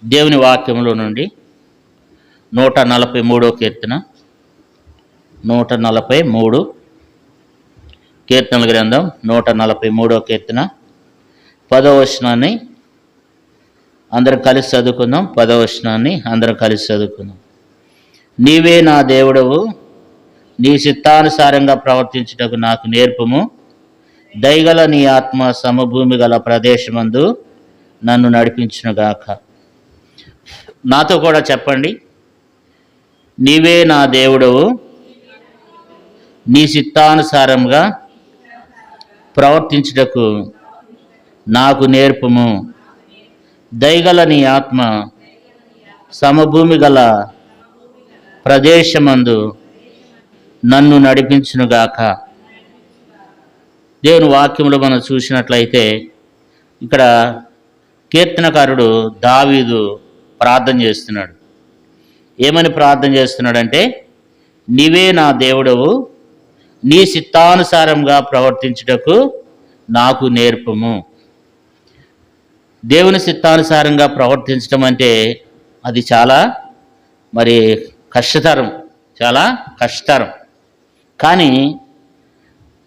దేవుని వాక్యంలో నుండి 143 కీర్తన, 143 కీర్తనల గ్రంథం 143 కీర్తన 10వ వచనాన్ని అందరం కలిసి చదువుకుందాం. 10వ వచనాన్ని అందరం కలిసి చదువుకుందాం. నీవే నా దేవుడవు, నీ చిత్తానుసారంగా ప్రవర్తించుటకు నాకు నేర్పుము. దయగల నీ ఆత్మ సమభూమి గల ప్రదేశమందు నన్ను నడిపించునుగాక. నాతో కూడా చెప్పండి. నీవే నా దేవుడవు, నీ చిత్తానుసారంగా ప్రవర్తించుటకు నాకు నేర్పుము. దయగల నీ ఆత్మ సమభూమి గల ప్రదేశమందు నన్ను నడిపించునుగాక. దేవుని వాక్యంలో మనం చూసినట్లయితే ఇక్కడ కీర్తనకారుడు దావీదు ప్రార్థన చేస్తున్నాడు. ఏమని ప్రార్థన చేస్తున్నాడంటే, నీవే నా దేవుడవు, నీ చిత్తానుసారంగా ప్రవర్తించుటకు నాకు నేర్పుము. దేవుని చిత్తానుసారంగా ప్రవర్తించడం అంటే అది చాలా కష్టతరం, చాలా కష్టతరం. కానీ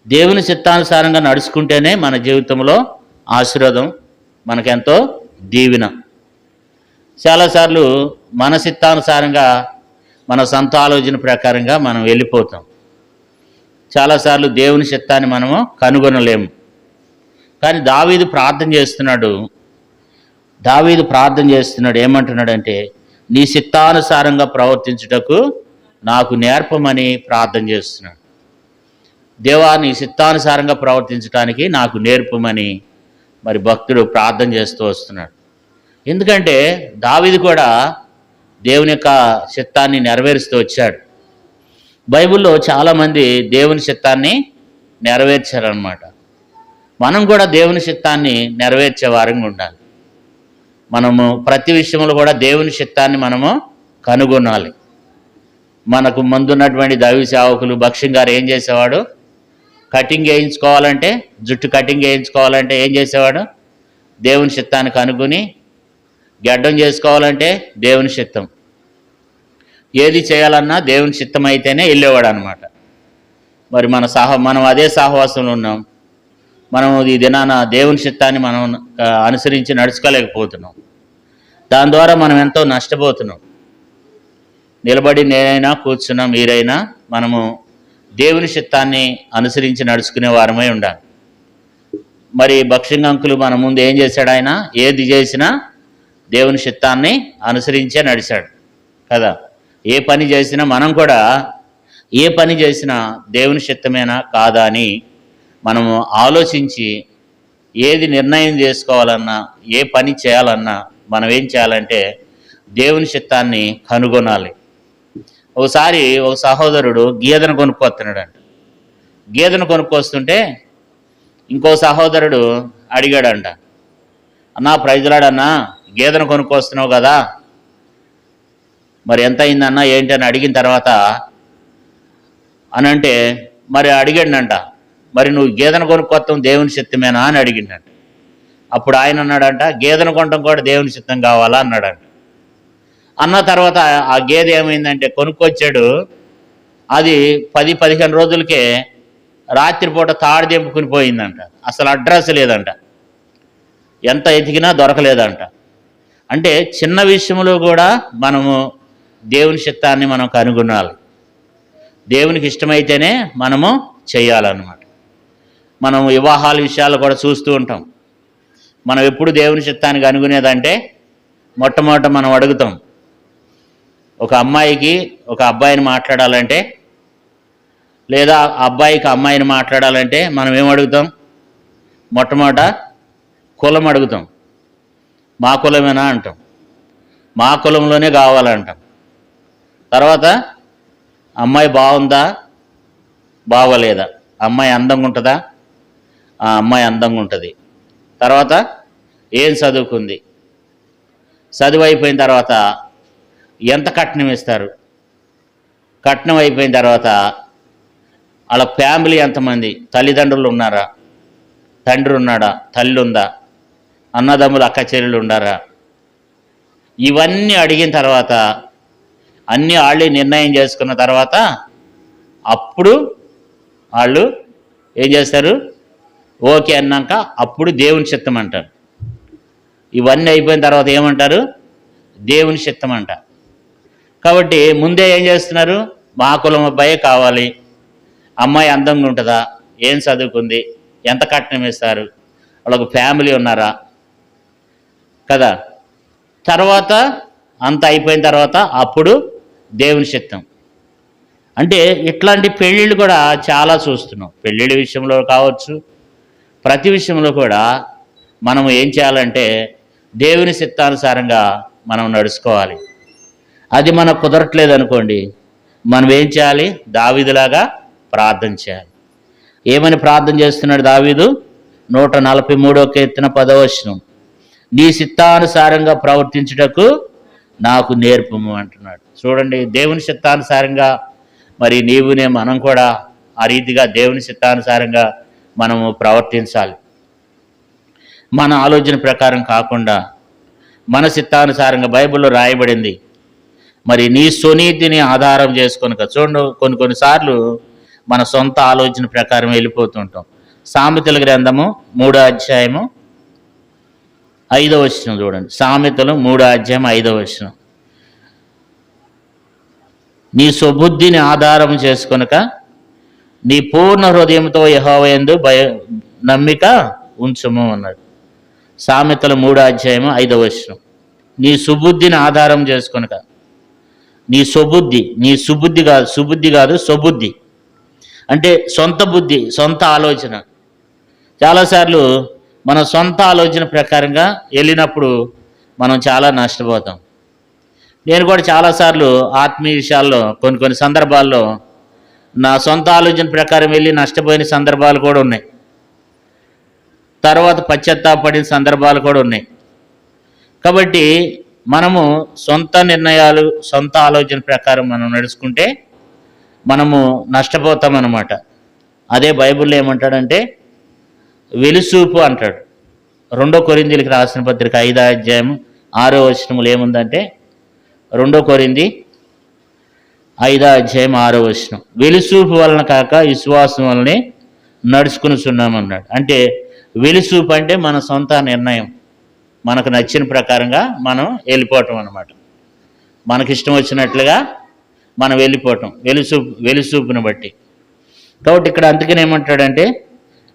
దేవుని చిత్తానుసారంగా నడుచుకుంటేనే మన జీవితంలో ఆశీర్వాదం, మనకెంతో దీవెన. చాలాసార్లు మన చిత్తానుసారంగా, మన సొంత ఆలోచన ప్రకారంగా మనం వెళ్ళిపోతాం. చాలాసార్లు దేవుని చిత్తాన్ని మనము కనుగొనలేము. కానీ దావీదు ప్రార్థన చేస్తున్నాడు. ఏమంటున్నాడంటే, నీ చిత్తానుసారంగా ప్రవర్తించుటకు నాకు నేర్పమని ప్రార్థన చేస్తున్నాడు. దేవా, నీ చిత్తానుసారంగా ప్రవర్తించడానికి నాకు నేర్పమని భక్తుడు ప్రార్థన చేస్తూ వస్తున్నాడు. ఎందుకంటే దావీదు కూడా దేవుని యొక్క చిత్తాన్ని నెరవేరుస్తూ వచ్చాడు. బైబిల్లో చాలామంది దేవుని చిత్తాన్ని నెరవేర్చారనమాట. మనం కూడా దేవుని చిత్తాన్ని నెరవేర్చే వారంగా ఉండాలి. మనము ప్రతి విషయంలో కూడా దేవుని చిత్తాన్ని మనము కనుగొనాలి. మనకు ముందున్నటువంటి దైవ సేవకులు భక్ష్యం గారు ఏం చేసేవాడు? జుట్టు కటింగ్ వేయించుకోవాలంటే ఏం చేసేవాడు? దేవుని చిత్తాన్ని కనుగొని, గడ్డం చేసుకోవాలంటే దేవుని చిత్తం, ఏది చేయాలన్నా దేవుని చిత్తం అయితేనే వెళ్ళేవాడు అనమాట. మనం అదే సహవాసంలో ఉన్నాం. మనం ఈ దినాన దేవుని చిత్తాన్ని మనం అనుసరించి నడుచుకోలేకపోతున్నాం. దాని ద్వారా మనం ఎంతో నష్టపోతున్నాం. నిలబడి నేనైనా కూర్చున్నా మీరైనా మనము దేవుని చిత్తాన్ని అనుసరించి నడుచుకునే వారమై ఉండాలి. భక్ష్యంగా అంకులు మన ముందు ఏం చేశాడు? ఆయన ఏది చేసినా దేవుని చిత్తాన్ని అనుసరించే నడిచాడు కదా. ఏ పని చేసినా మనం కూడా ఏ పని చేసినా దేవుని చిత్తమేనా కాదా అని మనము ఆలోచించి ఏది నిర్ణయం చేసుకోవాలన్నా, ఏ పని చేయాలన్నా మనం ఏం చేయాలంటే దేవుని చిత్తాన్ని కనుగొనాలి. ఒకసారి ఒక సహోదరుడు గేదెను కొనుక్కొస్తున్నాడంట. గేదెను కొనుక్కొస్తుంటే ఇంకో సహోదరుడు అడిగాడంట, అన్నా ప్రైజ్లాడన్నా, గేదెను కొనుక్కొస్తున్నావు కదా, ఎంత అయిందన్నా ఏంటి అని అడిగిన తర్వాత అనంటే అడిగాడంట, నువ్వు గేదెను కొనుక్కొస్తాం దేవుని చిత్తమేనా అని అడిగిండంట. అప్పుడు ఆయన అన్నాడంట, గేదెను కొనడం కూడా దేవుని చిత్తం కావాలా అన్నాడంట. అన్న తర్వాత ఆ గేదె ఏమైందంటే కొనుక్కొచ్చాడు. అది 10-15 రోజులకే రాత్రిపూట తాడు దింపుకుని పోయిందంట. అసలు అడ్రస్ లేదంట, ఎంత ఎతికినా దొరకలేదంట. అంటే చిన్న విషయంలో కూడా మనము దేవుని చిత్తాన్ని మనం కనుగొనాలి. దేవునికి ఇష్టమైతేనే మనము చేయాలన్నమాట. మనం వివాహాల విషయాలు కూడా చూస్తూ ఉంటాం. మనం ఎప్పుడు దేవుని చిత్తాన్ని కనుగొనేదంటే మొట్టమొదట మనం అడుగుతాం, ఒక అమ్మాయికి ఒక అబ్బాయిని మాట్లాడాలంటే, లేదా అబ్బాయికి అమ్మాయిని మాట్లాడాలంటే మనం ఏం అడుగుతాం? మొట్టమొదట కులం అడుగుతాం. మా కులమేనా అంటాం, మా కులంలోనే కావాలంటాం. తర్వాత అమ్మాయి బాగుందా బాగోలేదా, అమ్మాయి అందంగా ఉంటుందా, ఆ అమ్మాయి అందంగా ఉంటుంది. తర్వాత ఏం చదువుకుంది, చదువు అయిపోయిన తర్వాత ఎంత కట్నం ఇస్తారు, కట్నం అయిపోయిన తర్వాత వాళ్ళ ఫ్యామిలీ ఎంతమంది, తల్లిదండ్రులు ఉన్నారా, తండ్రి ఉన్నాడా, తల్లి ఉందా, అన్నదమ్ములు అక్క చెల్లెలు ఉండారా, ఇవన్నీ అడిగిన తర్వాత అన్నీ వాళ్ళే నిర్ణయం చేసుకున్న తర్వాత అప్పుడు వాళ్ళు ఏం చేస్తారు? ఓకే అన్నాక అప్పుడు దేవుని చిత్తం అంటారు. ఇవన్నీ అయిపోయిన తర్వాత ఏమంటారు? దేవుని చిత్తం అంట. కాబట్టి ముందే ఏం చేస్తున్నారు? మా కులం అబ్బాయే కావాలి, అమ్మాయి అందంగా ఉంటుందా, ఏం చదువుకుంది, ఎంత కట్నం ఇస్తారు, వాళ్ళకు ఫ్యామిలీ ఉన్నారా కదా. తర్వాత అంత అయిపోయిన తర్వాత అప్పుడు దేవుని చిత్తం. అంటే ఇట్లాంటి పెళ్ళిళ్ళు కూడా చాలా చూస్తున్నాం. పెళ్ళిళ్ళ విషయంలో కావచ్చు, ప్రతి విషయంలో కూడా మనం ఏం చేయాలంటే దేవుని చిత్తానుసారంగా మనం నడుచుకోవాలి. అది మనకు కుదరట్లేదు అనుకోండి, మనం ఏం చేయాలి? దావీదులాగా ప్రార్థన చేయాలి. ఏమని ప్రార్థన చేస్తున్నాడు దావీదు? 143వ కీర్తన 10వ వచనం, నీ చిత్తానుసారంగా ప్రవర్తించుటకు నాకు నేర్పము అంటున్నాడు. చూడండి, దేవుని చిత్తానుసారంగా మరి నీవునే మనం కూడా ఆ రీతిగా దేవుని చిత్తానుసారంగా మనము ప్రవర్తించాలి. మన ఆలోచన ప్రకారం కాకుండా మన చిత్తానుసారంగా. బైబిల్లో రాయబడింది, మరి నీ స్వనీతిని ఆధారం చేసుకొనక. చూడండి, కొన్నిసార్లు మన సొంత ఆలోచన ప్రకారం వెళ్ళిపోతుంటాం. సామెతల గ్రంథము 3వ అధ్యాయము 5వ వచనం చూడండి. సామెతలు 3వ అధ్యాయం 5వ వచనం, నీ స్వబుద్ధిని ఆధారం చేసుకొనక నీ పూర్ణ హృదయంతో యెహోవా యందు నమ్మిక ఉంచుము అన్నాడు. సామెతలు 3వ అధ్యాయము 5వ వచనం, నీ సుబుద్ధిని ఆధారం చేసుకొనక. నీ స్వబుద్ధి, నీ సుబుద్ధి కాదు స్వబుద్ధి అంటే సొంత బుద్ధి, సొంత ఆలోచన. చాలాసార్లు మన సొంత ఆలోచన ప్రకారంగా వెళ్ళినప్పుడు మనం చాలా నష్టపోతాం. నేను కూడా చాలాసార్లు ఆత్మీయ విషయాల్లో కొన్ని సందర్భాల్లో నా సొంత ఆలోచన ప్రకారం వెళ్ళి నష్టపోయిన సందర్భాలు కూడా ఉన్నాయి. తర్వాత పశ్చాత్తాపడిన సందర్భాలు కూడా ఉన్నాయి. కాబట్టి మనము సొంత నిర్ణయాలు, సొంత ఆలోచన ప్రకారం మనం నడుచుకుంటే మనము నష్టపోతామన్నమాట. అదే బైబిల్లో ఏమంటాడంటే వెలుసూపు అంటాడు. 2 కొరింథీయులకు రాసిన పత్రిక 5వ అధ్యాయం 6వ వచనములు ఏముందంటే, 2 కొరింథీ 5వ అధ్యాయం 6వ వచనం, వెలుసూపు వలన కాక విశ్వాసం వలనే నడుచుకునిచున్నామన్నాడు. అంటే వెలుసూపు అంటే మన సొంత నిర్ణయం, మనకు నచ్చిన ప్రకారంగా మనం వెళ్ళిపోవటం అన్నమాట. మనకిష్టం వచ్చినట్లుగా మనం వెళ్ళిపోవటం వెలుసూపుని బట్టి. కాబట్టి ఇక్కడ అందుకని ఏమంటాడంటే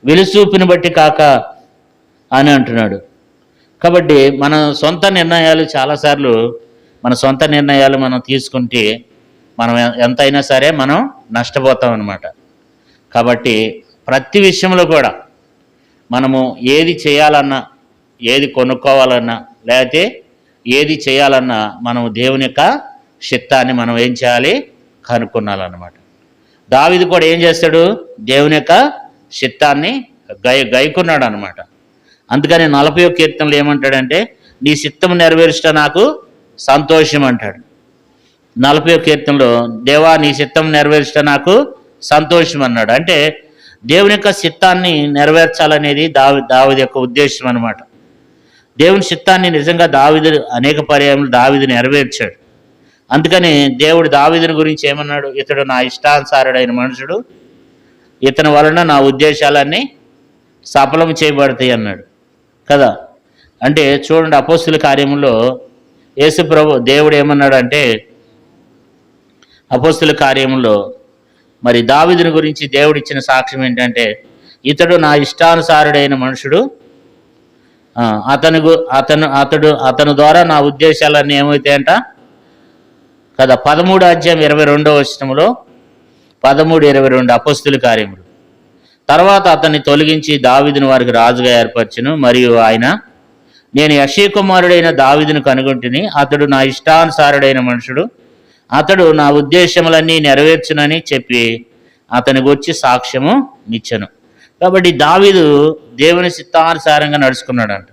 వెలుసూపుని బట్టి కాక అని అంటున్నాడు. కాబట్టి మన సొంత నిర్ణయాలు చాలాసార్లు మనం తీసుకుంటే మనం ఎంతైనా సరే మనం నష్టపోతాం అన్నమాట. కాబట్టి ప్రతి విషయంలో కూడా మనము ఏది చేయాలన్నా, ఏది కొనుక్కోవాలన్నా, లేకపోతే ఏది చేయాలన్నా మనం దేవుని యొక్క చిత్తాన్ని మనం ఏం చేయాలి? కనుక్కున్నాలన్నమాట. దావీదు కూడా ఏం చేస్తాడు? దేవుని యొక్క చిత్తాన్ని గైకున్నాడు అనమాట. అందుకని 40వ కీర్తనలో ఏమంటాడంటే, నీ చిత్తం నెరవేర్చట నాకు సంతోషం అంటాడు. 40వ కీర్తనలో దేవా నీ చిత్తం నెరవేర్చట నాకు సంతోషం అన్నాడు. అంటే దేవుని యొక్క చిత్తాన్ని నెరవేర్చాలనేది దావీదు యొక్క ఉద్దేశం అనమాట. దేవుని చిత్తాన్ని నిజంగా దావీదు అనేక పర్యాయములు దావీదు నెరవేర్చాడు. అందుకని దేవుడు దావీదుని గురించి ఏమన్నాడు? ఇతడు నా ఇష్టానుసారుడైన మనుషుడు, ఇతని వలన నా ఉద్దేశాలన్నీ సఫలం చేయబడతాయి అన్నాడు కదా. అంటే చూడండి, అపోస్తుల కార్యములో యేసు ప్రభు దేవుడు ఏమన్నాడు అంటే, అపోస్తుల కార్యములో మరి దావీదుని గురించి దేవుడు ఇచ్చిన సాక్ష్యం ఏంటంటే, ఇతడు నా ఇష్టానుసారుడైన మనుషుడు, అతను ద్వారా నా ఉద్దేశాలన్నీ ఏమవుతాయంట కదా. 13వ అధ్యాయం 22వ వచనంలో 13:22 అపోస్తుల కార్యములు. తర్వాత అతన్ని తొలగించి దావీదుని వారికి రాజుగా ఏర్పరచును. మరియు ఆయన, నేను యెషయా కుమారుడైన దావీదును కనుగొంటిని, అతడు నా ఇష్టానుసారుడైన మనుషుడు, అతడు నా ఉద్దేశములన్నీ నెరవేర్చునని చెప్పి అతని గురించి సాక్ష్యము నిచ్చెను. కాబట్టి దావీదు దేవుని చిత్తానుసారంగా నడుచుకున్నాడంట,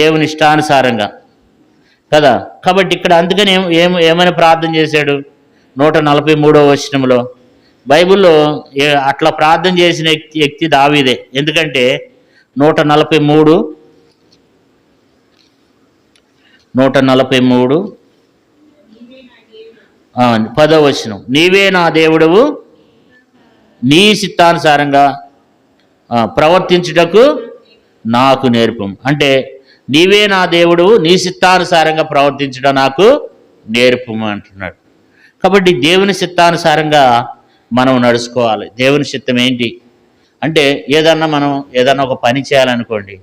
దేవుని ఇష్టానుసారంగా కదా. కాబట్టి ఇక్కడ అందుకని ఏమని ప్రార్థన చేశాడు? 143వ వచనంలో బైబిల్లో అట్లా ప్రార్థన చేసిన వ్యక్తి దావీదే. ఎందుకంటే 143 143 10వ వచనం, నీవే నా దేవుడవు, నీ చిత్తానుసారంగా ప్రవర్తించుటకు నాకు నేర్పము. అంటే నీవే నా దేవుడు, నీ చిత్తానుసారంగా ప్రవర్తించడం నాకు నేర్పము అంటున్నాడు. కాబట్టి దేవుని చిత్తానుసారంగా మనం నడుచుకోవాలి. దేవుని చిత్తం ఏంటి అంటే మనం ఏదన్నా ఒక పని చేయాలనుకోండి,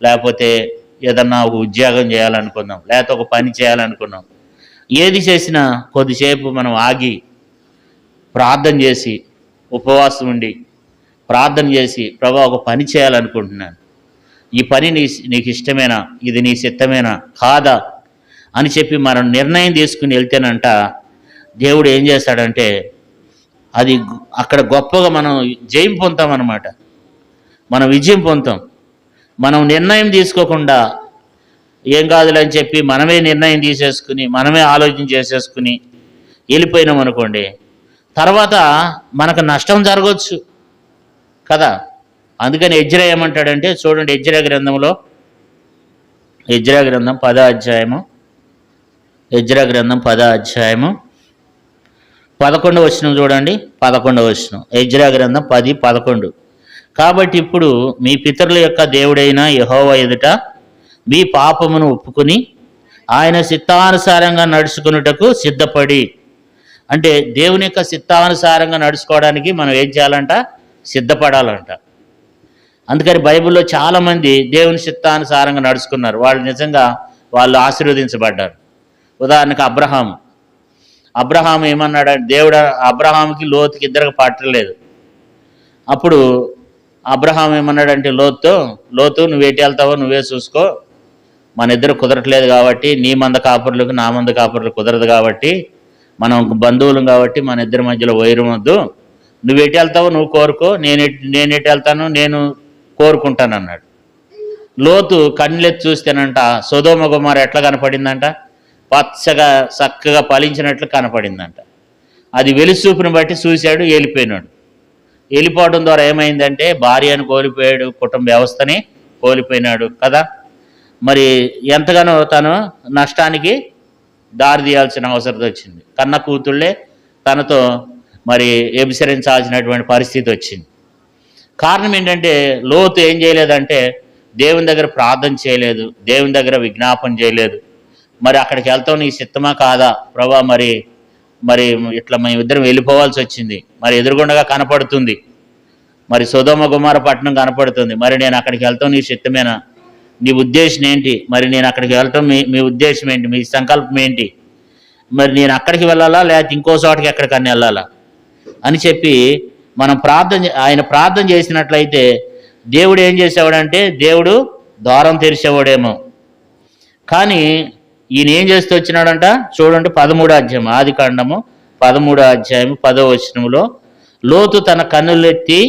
లేకపోతే ఏదన్నా ఒక ఉద్యోగం చేయాలనుకుందాం, లేకపోతే ఒక పని చేయాలనుకున్నాం. ఏది చేసినా కొద్దిసేపు మనం ఆగి ప్రార్థన చేసి, ఉపవాసం ఉండి ప్రార్థన చేసి, ప్రభా ఒక పని చేయాలనుకుంటున్నాను, ఈ పని నీకు ఇష్టమేనా, ఇది నీ చిత్తమేనా కాదా అని చెప్పి మనం నిర్ణయం తీసుకుని వెళ్తేనంట దేవుడు ఏం చేస్తాడంటే అది అక్కడ గొప్పగా మనం జయం పొందుతాం అన్నమాట. మనం విజయం పొందుతాం. మనం నిర్ణయం తీసుకోకుండా ఏం కాదులే అని చెప్పి మనమే నిర్ణయం తీసేసుకుని, మనమే ఆలోచన చేసేసుకుని వెళ్ళిపోయినాం అనుకోండి, తర్వాత మనకు నష్టం జరగవచ్చు కదా. అందుకని ఎజ్రా ఏమంటాడంటే చూడండి, ఎజ్రా గ్రంథం 10వ అధ్యాయము, ఎజ్రా గ్రంథం 10వ అధ్యాయము 11వ వచనం చూడండి. 11వ వచనం, ఎజ్రా గ్రంథం 10:11. కాబట్టి ఇప్పుడు మీ పితరుల యొక్క దేవుడైన యెహోవా ఎదుట మీ పాపమును ఒప్పుకొని ఆయన చిత్తానుసారంగా నడుచుకున్నటకు సిద్ధపడి. అంటే దేవుని యొక్క చిత్తానుసారంగా నడుచుకోవడానికి మనం ఏం చేయాలంట, సిద్ధపడాలంట. అందుకని బైబిల్లో చాలామంది దేవుని చిత్తానుసారంగా నడుచుకున్నారు. వాళ్ళు ఆశీర్వదించబడ్డారు. ఉదాహరణకు అబ్రహాం ఏమన్నాడు, దేవుడు అబ్రహాంకి లోతుకి ఇద్దరికి పట్టలేదు. అప్పుడు అబ్రహాం ఏమన్నాడంటే లోతు నువ్వు ఎటు వెళ్తావో నువ్వే చూసుకో, మన ఇద్దరు కుదరట్లేదు కాబట్టి, నీ మంద కాపురులకు నా మంద కాపురులకు కుదరదు కాబట్టి, మనం బంధువులం కాబట్టి మన ఇద్దరి మధ్యలో వైరం వద్దు, నువ్వు ఎటు వెళ్తావో నువ్వు కోరుకో, నేను ఎటు వెళ్తాను నేను కోరుకుంటాను అన్నాడు. లోతు కళ్ళెత్తి చూస్తేనంట సొదొమ గొమొర్రా ఎట్లా కనపడిందంట, పచ్చగా చక్కగా ఫలించినట్లు కనపడిందంట. అది వెలుసూపుని బట్టి చూశాడు, వెళ్ళిపోవడం ద్వారా ఏమైందంటే భార్యను కోల్పోయాడు, కుటుంబ వ్యవస్థని కోల్పోయినాడు కదా. మరి ఎంతగానో తను నష్టానికి దారి తీయాల్సిన అవసరం వచ్చింది. కన్న కూతుళ్ళే తనతో మరి వ్యభిచరించాల్సినటువంటి పరిస్థితి వచ్చింది. కారణం ఏంటంటే లోతు ఏం చేయలేదంటే దేవుని దగ్గర ప్రార్థన చేయలేదు, దేవుని దగ్గర విజ్ఞాపన చేయలేదు. మరి అక్కడికి వెళ్తాం నీ చిత్తమా కాదా ప్రభా, మరి ఇట్లా మేమిద్దరం వెళ్ళిపోవాల్సి వచ్చింది, మరి ఎదురుగుండగా కనపడుతుంది, మరి సొదొమ గొమొర్రా పట్టణం కనపడుతుంది, మరి నేను అక్కడికి వెళ్తాం నీ చిత్తమేనా, నీ ఉద్దేశం ఏంటి, మరి నేను అక్కడికి వెళ్ళటం మీ ఉద్దేశం ఏంటి, మీ సంకల్పం ఏంటి, మరి నేను అక్కడికి వెళ్ళాలా లేకపోతే ఇంకో చోటకి ఎక్కడికన్నా వెళ్ళాలా అని చెప్పి మనం ఆయన ప్రార్థన చేసినట్లయితే దేవుడు ఏం చేసేవాడంటే దేవుడు ద్వారం తెరిచేవాడేమో. కానీ ఈయన ఏం చేస్తూ వచ్చినాడంట చూడండి, 13వ అధ్యాయం, ఆదికాండము 13వ అధ్యాయం 10వ వచనంలో, లోతు తన కన్నులెత్తి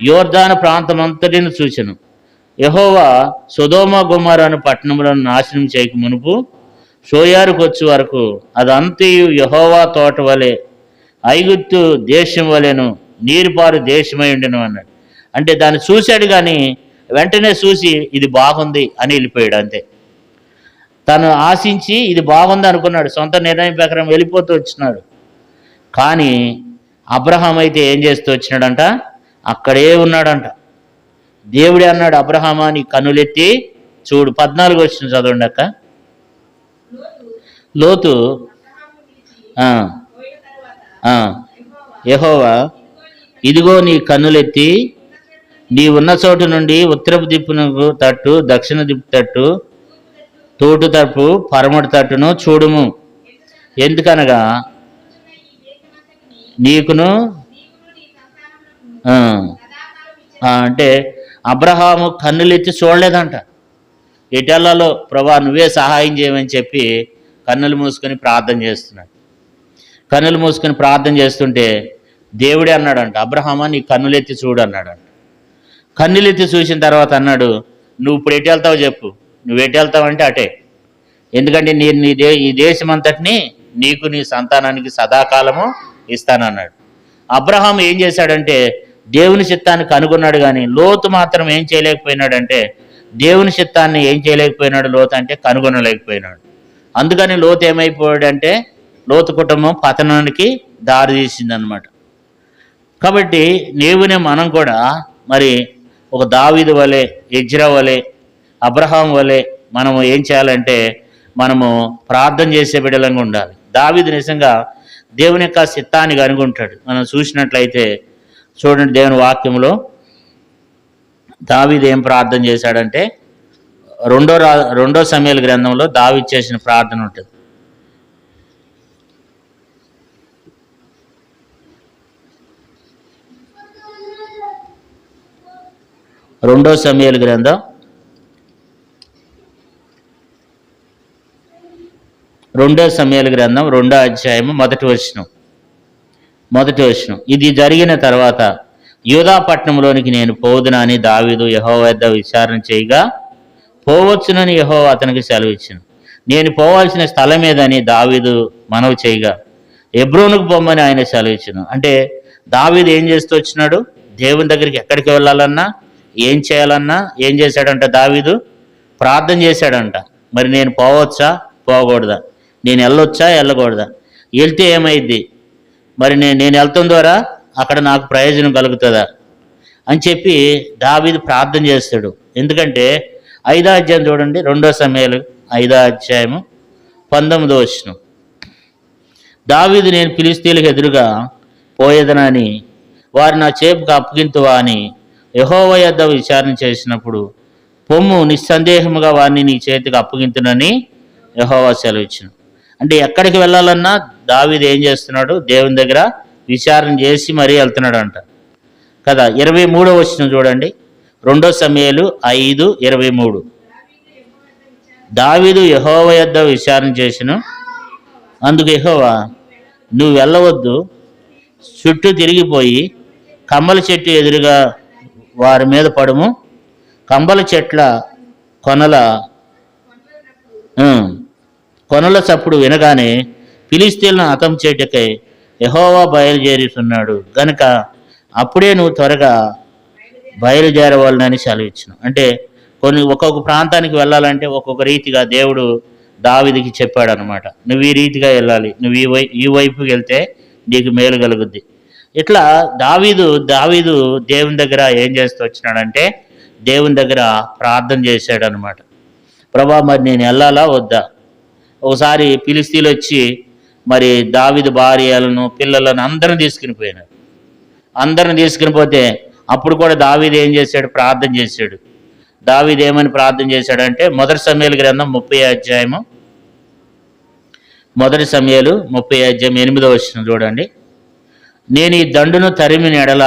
యోర్దాను ప్రాంతమంతటిని చూచెను, యెహోవా సొదొమ గొమొర్రాను పట్టణములను నాశనం చేయక మునుపు షోయారుకు వచ్చే వరకు అదంతయు యెహోవా తోట వలె ఐగుప్తు దేశం వలెను నీరుపారు దేశమై ఉండెను అన్నాడు. అంటే దాన్ని చూశాడు కానీ వెంటనే చూసి ఇది బాగుంది అని వెళ్ళిపోయాడు అంతే. తను ఆశించి ఇది బాగుంది అనుకున్నాడు, సొంత నిర్ణయం ప్రకారం వెళ్ళిపోతూ వచ్చినాడు. కానీ అబ్రహాం అయితే ఏం చేస్తూ వచ్చినాడంట, అక్కడే ఉన్నాడంట. దేవుడే అన్నాడు, అబ్రహామా నీ కన్నులెత్తి చూడు. 14 వచనం చదవండి అక్క. లోతు యెహోవా ఇదిగో నీ కన్నులెత్తి నీ ఉన్న చోటు నుండి ఉత్తరపు దిప్పునకు తట్టు, దక్షిణ దిప్పు తట్టు, తూటు తట్టు, పరమటి తట్టును చూడుము. ఎందుకనగా నీకును అంటే అబ్రహాము కన్నులెత్తి చూడలేదంట. ఎటెల్లాలో ప్రభా నువ్వే సహాయం చేయమని చెప్పి కన్నులు మూసుకొని ప్రార్థన చేస్తున్నాడు. కన్నులు మూసుకొని ప్రార్థన చేస్తుంటే దేవుడే అన్నాడంట, అబ్రహామా నీ కన్నులెత్తి చూడు అన్నాడంట. కన్నులెత్తి చూసిన తర్వాత అన్నాడు, నువ్వు ఇప్పుడు ఎటు వెళ్తావు చెప్పు, నువ్వు ఎటు వెళ్తావు అంటే అటే, ఎందుకంటే నేను ఈ దేశం అంతటిని నీకు నీ సంతానానికి సదాకాలము ఇస్తానన్నాడు. అబ్రహాం ఏం చేశాడంటే దేవుని చిత్తాన్ని కనుగొన్నాడు, కానీ లోతు మాత్రం ఏం చేయలేకపోయినాడంటే దేవుని చిత్తాన్ని ఏం చేయలేకపోయినాడు లోతు అంటే కనుగొనలేకపోయినాడు. అందుకని లోతు ఏమైపోయాడంటే లోతు కుటుంబం పతనానికి దారి తీసిందనమాట. కాబట్టి నీవునే మనం కూడా మరి ఒక దావీదు వలె, ఎజ్రా వలె, అబ్రహాం వలె మనము ఏం చేయాలంటే మనము ప్రార్థన చేసే బిడ్డలంగా ఉండాలి. దావీదు నిజంగా దేవుని యొక్క చిత్తాన్ని కనుగొంటాడు. మనం చూసినట్లయితే చూడండి, దేవుని వాక్యంలో దావీదు ఏం ప్రార్థన చేశాడంటే రెండో సమూయేలు గ్రంథంలో దావీదు చేసిన ప్రార్థన ఉంటుంది. 2 సమూయేలు గ్రంథం 2వ అధ్యాయము మొదటి వచనం. ఇది జరిగిన తర్వాత యూదా పట్టణంలోనికి నేను పోదునా అని దావీదు యెహోవా వద్ద విచారణ చేయగా పోవచ్చునని యెహోవా అతనికి సెలవిచ్చెను. నేను పోవాల్సిన స్థలం ఏదని దావీదు మనవి చేయగా హెబ్రోనుకు పొమ్మని ఆయన సెలవిచ్చెను. అంటే దావీదు ఏం చేస్తూ వచ్చినాడు? దేవుని దగ్గరికి ఎక్కడికి వెళ్ళాలన్నా, ఏం చేయాలన్నా ఏం చేశాడంట? దావీదు ప్రార్థన చేశాడంట. మరి నేను పోవచ్చా, పోకూడదా? నేను వెళ్ళొచ్చా, వెళ్ళకూడదా? వెళ్తే ఏమైద్ది? మరి నేను వెళ్తాం ద్వారా అక్కడ నాకు ప్రయోజనం కలుగుతుందా అని చెప్పి దావీదు ప్రార్థన చేస్తాడు. ఎందుకంటే 5వ అధ్యాయం చూడండి, 2 సమూయేలు 5వ అధ్యాయము 19వ వచనం. దావీదు నేను ఫిలిష్తీయులకు ఎదురుగా పోయేదనని వారు నా చేపుకు అప్పగింతువా అని యెహోవా యొద్ద విచారణ చేసినప్పుడు పొమ్ము, నిస్సందేహముగా వారిని నీ చేతికి అప్పగింతునని యెహోవా సెలవిచ్చెను. అంటే ఎక్కడికి వెళ్ళాలన్నా దావీదు ఏం చేస్తున్నాడు? దేవుని దగ్గర విచారణ చేసి మరీ వెళ్తున్నాడు అంట కదా. 23వ వచనం చూడండి, 2 సమూయేలు 5:23. దావీదు యెహోవా యొద్ద విచారణ చేసెను. అందుకు యెహోవా, నువ్వు వెళ్ళవద్దు, చుట్టూ తిరిగిపోయి కంబల చెట్టు ఎదురుగా వారి మీద పడుము. కంబల చెట్ల కొనల చప్పుడు వినగానే ఫిలిష్తీయులను హతం చేయుటకై యెహోవా బయలుదేరుతున్నాడు గనుక అప్పుడే నువ్వు త్వరగా బయలుదేరవాలని సెలవిచ్చును. అంటే ఒక్కొక్క ప్రాంతానికి వెళ్ళాలంటే ఒక్కొక్క రీతిగా దేవుడు దావీదుకి చెప్పాడు అనమాట. నువ్వు ఈ రీతిగా వెళ్ళాలి, నువ్వు ఈ వైపుకి వెళ్తే నీకు మేలు కలుగుద్ది. ఇట్లా దావీదు దేవుని దగ్గర ఏం చేస్తూ వచ్చినాడంటే దేవుని దగ్గర ప్రార్థన చేశాడు అనమాట. ప్రభా, మరి నేను వెళ్ళాలా వద్దా? ఒకసారి ఫిలిష్తీయులు వచ్చి మరి దావీదు భార్యలను, పిల్లలను అందరిని తీసుకుని పోయినాడు. అందరిని తీసుకుని పోతే అప్పుడు కూడా దావీదు ఏం చేశాడు? ప్రార్థన చేశాడు. దావీదు ఏమని ప్రార్థన చేశాడంటే 1 సమూయేలు గ్రంథం 30వ అధ్యాయము 8వ వచనం చూడండి. నేను ఈ దండును తరిమిన ఎడల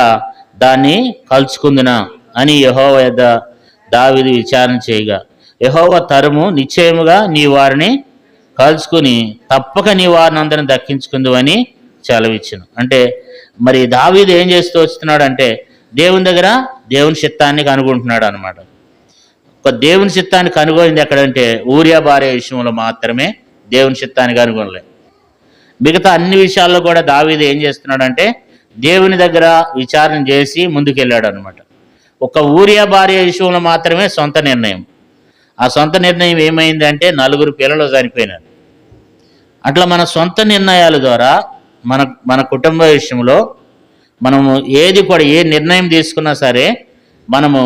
దాన్ని కలుసుకుందునా అని యెహోవా యొద్ద దావీదు విచారణ చేయగా యెహోవా తరుము, నిశ్చయముగా నీ వారిని కలుసుకుని తప్పక నీ వారిని అందరిని దక్కించుకుందువని సెలవిచ్చును. అంటే మరి దావీదు ఏం చేస్తూ వస్తున్నాడు అంటే దేవుని దగ్గర దేవుని చిత్తాన్ని కనుగొంటున్నాడు అనమాట. ఒక దేవుని చిత్తాన్ని కనుగొనింది ఎక్కడంటే ఊరియా భార్య విషయంలో మాత్రమే దేవుని చిత్తాన్ని కనుగొనలే. మిగతా అన్ని విషయాల్లో కూడా దావీదు ఏం చేస్తున్నాడంటే దేవుని దగ్గర విచారణ చేసి ముందుకెళ్ళాడు అనమాట. ఒక ఊరియా భార్య విషయంలో మాత్రమే సొంత నిర్ణయం. ఆ సొంత నిర్ణయం ఏమైందంటే 4 పిల్లలు చనిపోయినారు. అట్లా మన సొంత నిర్ణయాల ద్వారా మన కుటుంబ విషయంలో మనము ఏది కూడా ఏ నిర్ణయం తీసుకున్నా సరే మనము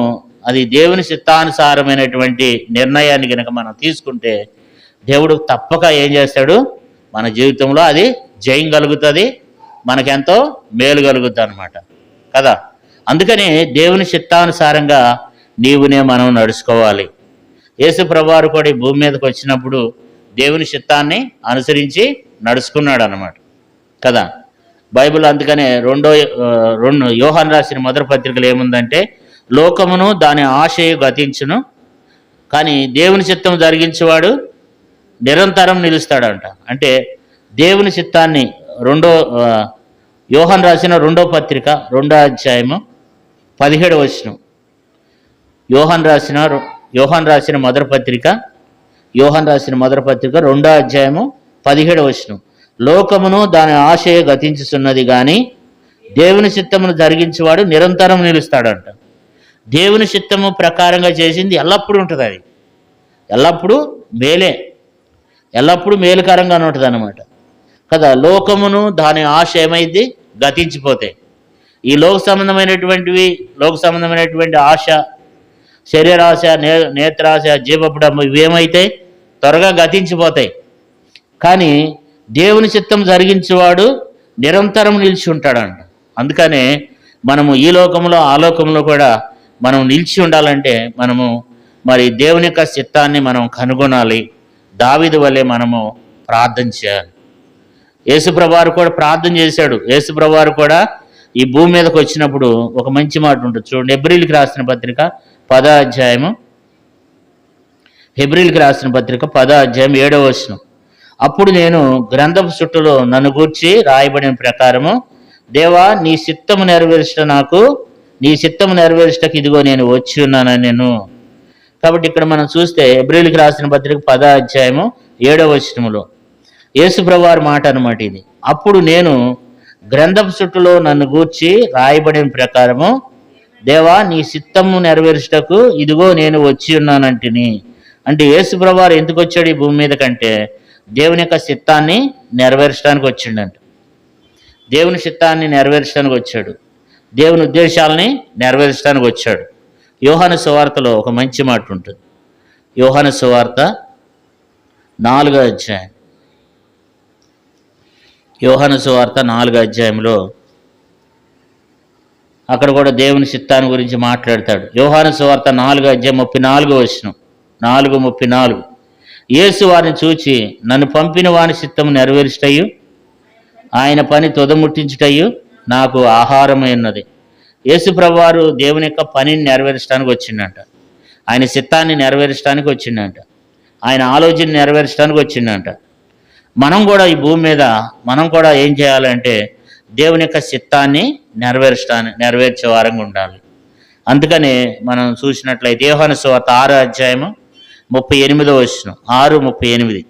అది దేవుని చిత్తానుసారమైనటువంటి నిర్ణయాన్ని కనుక మనం తీసుకుంటే దేవుడు తప్పక ఏం చేస్తాడు? మన జీవితంలో అది జయం కలుగుతుంది, మనకెంతో మేలు కలుగుతుంది అనమాట కదా. అందుకని దేవుని చిత్తానుసారంగా నీవునే మనం నడుచుకోవాలి. యేసు ప్రభువారు కూడా ఈ భూమి మీదకి వచ్చినప్పుడు దేవుని చిత్తాన్ని అనుసరించి నడుచుకున్నాడు అన్నమాట కదా. బైబిల్ అందుకనే యోహాను రాసిన మొదటి పత్రికలు ఏముందంటే లోకమును దాని ఆశయు గతించును, కానీ దేవుని చిత్తం జరిగించేవాడు నిరంతరం నిలుస్తాడంట. అంటే దేవుని చిత్తాన్ని యోహాను రాసిన 2వ పత్రిక 2వ అధ్యాయము 17వ వచనం. యోహాను రాసిన మొదటి పత్రిక 2వ అధ్యాయము 17వ వచనం. లోకమును దాని ఆశయ గతించుతున్నది కానీ దేవుని చిత్తమును జరిగించేవాడు నిరంతరం నిలుస్తాడంట. దేవుని చిత్తము ప్రకారంగా చేసింది ఎల్లప్పుడూ ఉంటుంది. అది ఎల్లప్పుడూ మేలే, ఎల్లప్పుడూ మేలుకరంగానే ఉంటుంది అన్నమాట కదా. లోకమును దాని ఆశ ఏమైంది, గతించిపోతాయి. ఈ లోక సంబంధమైనటువంటి ఆశ, శరీరాశ, నేత్రాశ, జీవపుడము ఇవేమైతే త్వరగా గతించిపోతాయి. కానీ దేవుని చిత్తం జరిగించేవాడు నిరంతరం నిలిచి ఉంటాడంట. అందుకనే మనము ఈ లోకంలో ఆ లోకంలో కూడా మనం నిలిచి ఉండాలంటే మనము మరి దేవుని యొక్క చిత్తాన్ని మనం కనుగొనాలి. దావీదు వల్లే మనము ప్రార్థన చేయాలి. యేసుప్రభువారు కూడా ప్రార్థన చేశాడు. యేసుప్రభువారు కూడా ఈ భూమి మీదకి వచ్చినప్పుడు ఒక మంచి మాట ఉంటుంది చూడండి. హెబ్రీయులకు రాసిన పత్రిక 10వ అధ్యాయము, హెబ్రీయులకు రాసిన పత్రిక 10వ అధ్యాయం 7వ వచనం. అప్పుడు నేను గ్రంథపు చుట్టలో నన్ను గూర్చి రాయబడిన ప్రకారము, దేవా నీ చిత్తము నెరవేర్చటకు ఇదిగో నేను వచ్చి ఉన్నానని నేను. కాబట్టి ఇక్కడ మనం చూస్తే హెబ్రీయులకు రాసిన పత్రిక 10వ అధ్యాయము 7వ వచనములో యేసుప్రభువారి మాట అన్నమాట ఇది. అప్పుడు నేను గ్రంథపు చుట్టలో నన్ను గూర్చి రాయబడిన ప్రకారము, దేవా నీ చిత్తము నెరవేర్చటకు ఇదిగో నేను వచ్చి ఉన్నానంటిని. అంటే యేసుప్రభువారు ఎందుకు వచ్చాడు ఈ భూమి మీద కంటే దేవుని యొక్క చిత్తాన్ని నెరవేర్చడానికి వచ్చిండంట. దేవుని చిత్తాన్ని నెరవేర్చడానికి వచ్చాడు, దేవుని ఉద్దేశాలని నెరవేర్చడానికి వచ్చాడు. యోహాను సువార్తలో ఒక మంచి మాట ఉంటుంది. యోహాను సువార్త 4వ అధ్యాయం, యోహాను సువార్త 4వ అధ్యాయంలో అక్కడ కూడా దేవుని చిత్తాన్ని గురించి మాట్లాడతాడు. యోహాను సువార్త 4వ అధ్యాయం 34వ వచనం, 4:34. యేసు వారిని చూచి, నన్ను పంపిన వాని చిత్తము నెరవేర్చుటయు ఆయన పని తుదముట్టించుటయు నాకు ఆహారమై ఉన్నది. యేసు ప్రభువారు దేవుని యొక్క పనిని నెరవేర్చడానికి వచ్చిండంట. ఆయన చిత్తాన్ని నెరవేర్చడానికి వచ్చిండంట. ఆయన ఆలోచన నెరవేర్చడానికి వచ్చిండంట. మనం కూడా ఈ భూమి మీద మనం కూడా ఏం చేయాలంటే దేవుని యొక్క చిత్తాన్ని నెరవేర్చే వారంగా ఉండాలి. అందుకనే మనం చూసినట్లయితే యోహాను సువార్త 6వ అధ్యాయము 38వ వచనం, 6:38.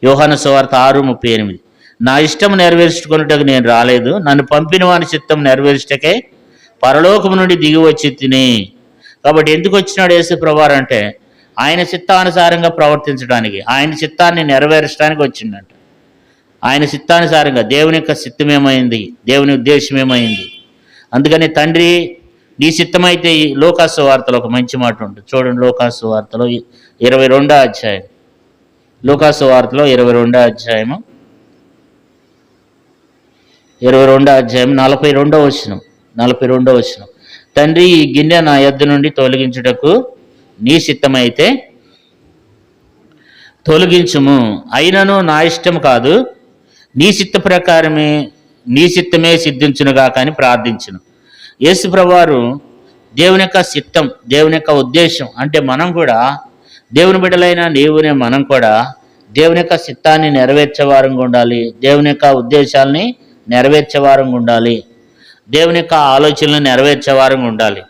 యోహాను సువార్త 6:38. నా ఇష్టం నెరవేర్చుకున్నట్టుకు నేను రాలేదు, నన్ను పంపిన వాని చిత్తం నెరవేర్చుటకే పరలోకము నుండి దిగి వచ్చి తిని. కాబట్టి ఎందుకు వచ్చినాడు యేసు ప్రభువారు అంటే ఆయన చిత్తానుసారంగా ప్రవర్తించడానికి, ఆయన చిత్తాన్ని నెరవేర్చడానికి వచ్చిందంట. ఆయన చిత్తానుసారంగా దేవుని యొక్క చిత్తం ఏమైంది, దేవుని ఉద్దేశం ఏమైంది. అందుకని తండ్రి నీ చిత్తమైతే ఈ లోకాసు వార్తలో ఒక మంచి మాట ఉంటుంది చూడండి. లోకాసు వార్తలో 22వ అధ్యాయం, లోకాసు వార్తలో 22వ అధ్యాయము 42వ వచనం, 42వ వచనం. తండ్రి ఈ గిన్నె నా యొద్ద నుండి తొలగించుటకు నీ చిత్తమైతే తొలగించుము, అయినను నా ఇష్టం కాదు నీ చిత్తమే సిద్ధించునుగా కానీ ప్రార్థించును. యేసు ప్రభువారు దేవుని యొక్క చిత్తం, దేవుని యొక్క ఉద్దేశం అంటే మనం కూడా దేవుని బిడ్డలైన నీవునే మనం కూడా దేవుని యొక్క చిత్తాన్ని నెరవేర్చేవారంగా ఉండాలి. దేవుని యొక్క ఉద్దేశాలని నెరవేర్చేవారంగా ఉండాలి. దేవుని యొక్క ఆలోచనలను నెరవేర్చేవారంగా ఉండాలి.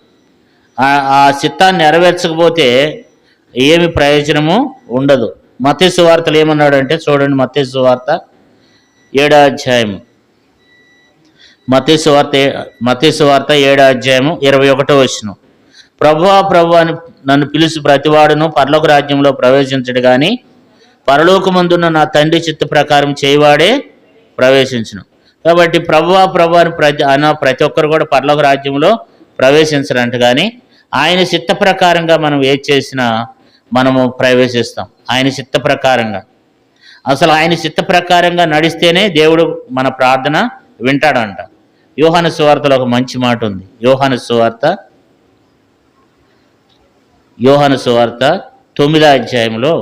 ఆ చిత్తాన్ని నెరవేర్చకపోతే ఏమి ప్రయోజనము ఉండదు. మత్తయి సువార్తలు ఏమన్నాడంటే చూడండి, మత్తయి సువార్త 7వ అధ్యాయము, మత్తయి సువార్త 7వ అధ్యాయము 21వ వచనం. ప్రభువా అని నన్ను పిలిచి ప్రతివాడును పరలోక రాజ్యంలో ప్రవేశించడు కానీ పరలోకమందున్న నా తండ్రి చిత్త ప్రకారం చేయవాడే ప్రవేశించును. కాబట్టి ప్రభువా అని ప్రతి ఒక్కరు కూడా పరలోక రాజ్యంలో ప్రవేశించరంట. కానీ ఆయన చిత్త ప్రకారంగా మనం ఏది చేసినా మనము ప్రవేశిస్తాం. ఆయన చిత్త ప్రకారంగా, అసలు ఆయన చిత్త ప్రకారంగా నడిస్తేనే దేవుడు మన ప్రార్థన వింటాడంట. యోహాను సువార్తలో ఒక మంచి మాట ఉంది. యోహాను సువార్త 9వ అధ్యాయంలో,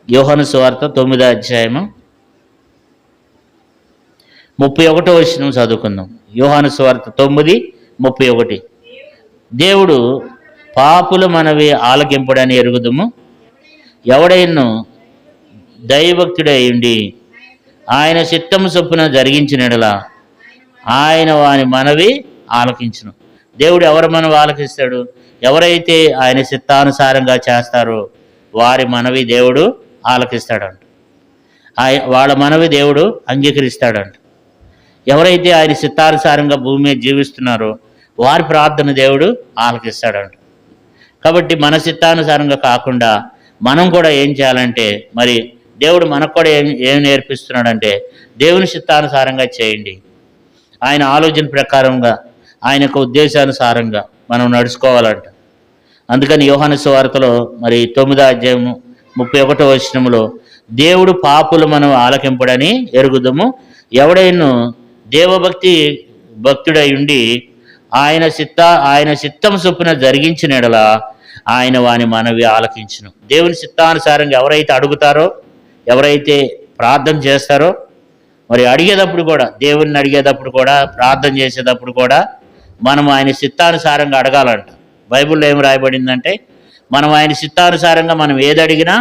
యోహాను సువార్త 9వ అధ్యాయము 31వ వచనం చదువుకుందాం. యోహాను సువార్త 9:31. దేవుడు పాపుల మనవి ఆలకింపుడని ఎరుగుదుము, ఎవడైనను దైవభక్తుడై ఉండి ఆయన చిత్తము చొప్పున జరిగించినడలా ఆయన వాని మనవి ఆలకించును. దేవుడు ఎవరు మనవి ఆలకిస్తాడు? ఎవరైతే ఆయన చిత్తానుసారంగా చేస్తారో వారి మనవి దేవుడు ఆలకిస్తాడంట. వాళ్ళ మనవి దేవుడు అంగీకరిస్తాడంట. ఎవరైతే ఆయన చిత్తానుసారంగా భూమి మీద జీవిస్తున్నారో వారి ప్రార్థన దేవుడు ఆలకిస్తాడంట. కాబట్టి మన చిత్తానుసారంగా కాకుండా మనం కూడా ఏం చేయాలంటే, మరి దేవుడు మనకు కూడా ఏం నేర్పిస్తున్నాడంటే, దేవుని చిత్తానుసారంగా చేయండి. ఆయన ఆలోచన ప్రకారంగా, ఆయన యొక్క ఉద్దేశానుసారంగా మనం నడుచుకోవాలంట. అందుకని యోహాను సువార్తలో మరి 9వ అధ్యాయము 31వ వచనంలో, దేవుడు పాపులు మనం ఆలకింపుడని ఎరుగుదము, ఎవడైనా భక్తుడై ఉండి ఆయన చిత్తం చొప్పున జరిగించిన ఎడల ఆయన వాని మనవి ఆలకించును. దేవుని చిత్తానుసారంగా ఎవరైతే అడుగుతారో, ఎవరైతే ప్రార్థన చేస్తారో, మరి అడిగేటప్పుడు కూడా, దేవుణ్ణి అడిగేటప్పుడు కూడా, ప్రార్థన చేసేటప్పుడు కూడా మనం ఆయన చిత్తానుసారంగా అడగాలంట. బైబిల్లో ఏం రాయబడిందంటే, మనం ఆయన చిత్తానుసారంగా మనం ఏది అడిగినా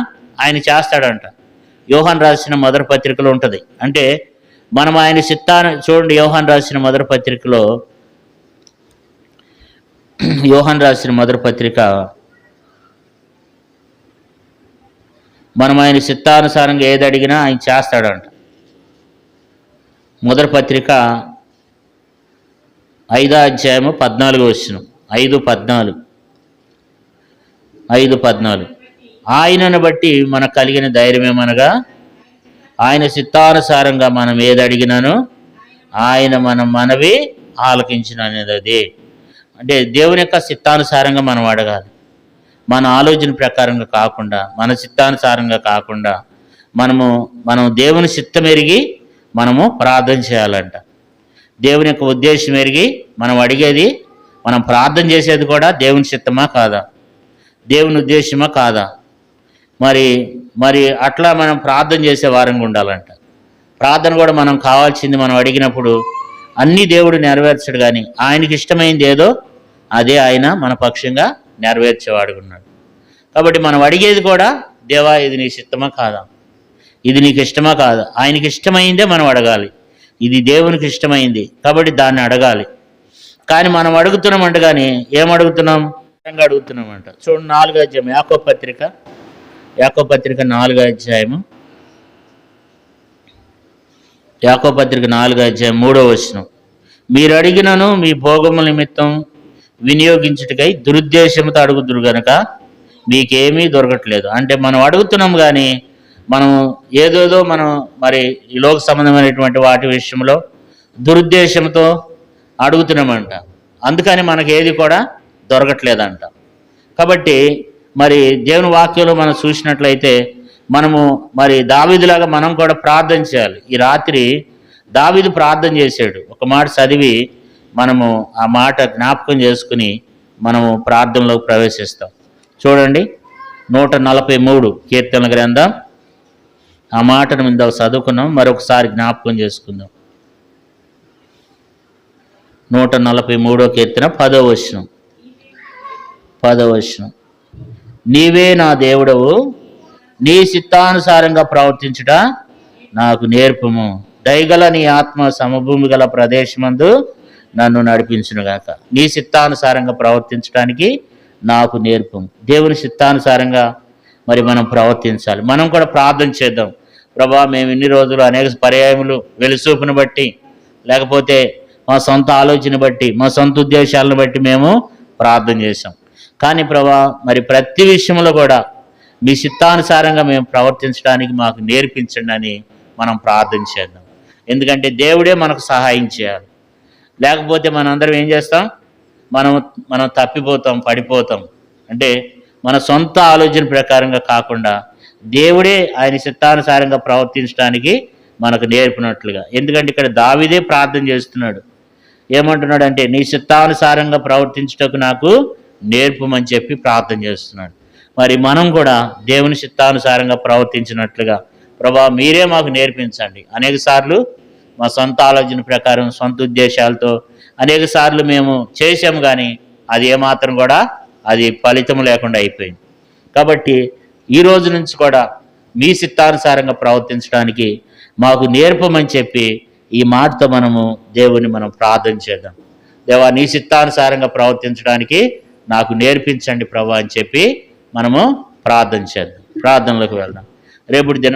ఆయన చేస్తాడంట. యోహాను రాసిన మొదటి పత్రికలో ఉంటుంది. అంటే మనం ఆయన చూడండి, యోహాను రాసిన మొదటి పత్రిక మనం ఆయన చిత్తానుసారంగా ఏది అడిగినా ఆయన చేస్తాడంట. మొదటి పత్రిక 5వ అధ్యాయము 14వ వచనం, 5:14 ఆయనను బట్టి మనకు కలిగిన ధైర్యం ఏమనగా, ఆయన చిత్తానుసారంగా మనం ఏది అడిగినానో ఆయన మన మనవి ఆలకించిన అనేది అది. అంటే దేవుని యొక్క చిత్తానుసారంగా మనం అడగాలి. మన ఆలోచన ప్రకారంగా కాకుండా, మన చిత్తానుసారంగా కాకుండా మనం దేవుని చిత్తం ఎరిగి మనము ప్రార్థన చేయాలంట. దేవుని యొక్క ఉద్దేశం ఎరిగి మనం అడిగేది, మనం ప్రార్థన చేసేది కూడా దేవుని చిత్తమా కాదా, దేవుని ఉద్దేశమా కాదా, మరి అట్లా మనం ప్రార్థన చేసే వారంగా ఉండాలంట. ప్రార్థన కూడా మనం కావాల్సింది మనం అడిగినప్పుడు అన్నీ దేవుడు నెరవేర్చడు, కానీ ఆయనకి ఇష్టమైంది ఏదో అదే ఆయన మన పక్షంగా నెరవేర్చేవాడుగా ఉన్నాడు. కాబట్టి మనం అడిగేది కూడా, దేవా ఇది నీ చిత్తమా కాదా, ఇది నీకు ఇష్టమా కాదా, ఆయనకి ఇష్టమైందే మనం అడగాలి. ఇది దేవునికి ఇష్టమైంది కాబట్టి దాన్ని అడగాలి. కానీ మనం అడుగుతున్నామంట, కానీ ఏమడుగుతున్నాం? అడుగుతున్నామంట. చూడండి, 4వ అధ్యాయం యాకోబు పత్రిక 4వ అధ్యాయము, యాకోబు పత్రిక 4వ అధ్యాయం 3వ వచనం, మీరు అడిగినను మీ భోగముల నిమిత్తం వినియోగించుటకై దురుద్దేశంతో అడుగుదురు గనక మీకేమీ దొరకట్లేదు. అంటే మనం అడుగుతున్నాం, కానీ మనం ఏదోదో మరి ఈ లోక సంబంధమైనటువంటి వాటి విషయంలో దురుద్దేశంతో అడుగుతున్నామంట. అందుకని మనకి ఏది కూడా దొరకట్లేదంట. కాబట్టి మరి దేవుని వాక్యంలో మనం చూసినట్లయితే మరి దావీదులాగా మనం కూడా ప్రార్థన చేయాలి. ఈ రాత్రి దావీదు ప్రార్థన చేశాడు. ఒక మాట చదివి మనము ఆ మాట జ్ఞాపకం చేసుకుని మనము ప్రార్థనలోకి ప్రవేశిస్తాం. చూడండి, 143 కీర్తనల గ్రంథం, ఆ మాటను మీద చదువుకున్నాం, మరొకసారి జ్ఞాపకం చేసుకుందాం. 143వ కీర్తన 10వ వచనం, నీవే నా దేవుడవు, నీ చిత్తానుసారంగా ప్రవర్తించుట నాకు నేర్పుము, దయగల నీ ఆత్మ సమభూమి గల ప్రదేశమందు నన్ను నడిపించునుగాక. నీ చిత్తానుసారంగా ప్రవర్తించడానికి నాకు నేర్పుము. దేవుని చిత్తానుసారంగా మరి మనం ప్రవర్తించాలి. మనం కూడా ప్రార్థన చేద్దాం. ప్రభా, మేము ఇన్ని రోజులు అనేక పర్యాయములు వెలుసూపును బట్టి, లేకపోతే మా సొంత ఆలోచన బట్టి, మా సొంత ఉద్దేశాలను బట్టి మేము ప్రార్థన చేశాం. కానీ ప్రభా, మరి ప్రతి విషయంలో కూడా మీ చిత్తానుసారంగా మేము ప్రవర్తించడానికి మాకు నేర్పించండి అని మనం ప్రార్థన చేద్దాం. ఎందుకంటే దేవుడే మనకు సహాయం చేయాలి. లేకపోతే మనందరం ఏం చేస్తాం? మనం తప్పిపోతాం, పడిపోతాం. అంటే మన సొంత ఆలోచన ప్రకారంగా కాకుండా దేవుడే ఆయన చిత్తానుసారంగా ప్రవర్తించడానికి మనకు నేర్పినట్లుగా. ఎందుకంటే ఇక్కడ దావీదే ప్రార్థన చేస్తున్నాడు. ఏమంటున్నాడు అంటే, నీ చిత్తానుసారంగా ప్రవర్తించుటకు నాకు నేర్పమని చెప్పి ప్రార్థన చేస్తున్నాడు. మరి మనం కూడా దేవుని చిత్తానుసారంగా ప్రవర్తించినట్లుగా, ప్రభా మీరే మాకు నేర్పించండి. అనేక సార్లు మా సొంత ఆలోచన ప్రకారం, సొంత ఉద్దేశాలతో అనేక సార్లు మేము చేసాము, కానీ అది ఏమాత్రం కూడా అది ఫలితం లేకుండా అయిపోయింది. కాబట్టి ఈ రోజు నుంచి కూడా మీ చిత్తానుసారంగా ప్రవర్తించడానికి మాకు నేర్పమని చెప్పి ఈ మాటతో దేవుని మనం ప్రార్థన చేద్దాం. దేవా, నీ చిత్తానుసారంగా ప్రవర్తించడానికి నాకు నేర్పించండి ప్రభా అని చెప్పి మనము ప్రార్థన చేద్దాం. ప్రార్థనలోకి వెళ్దాం. రేపటి దినం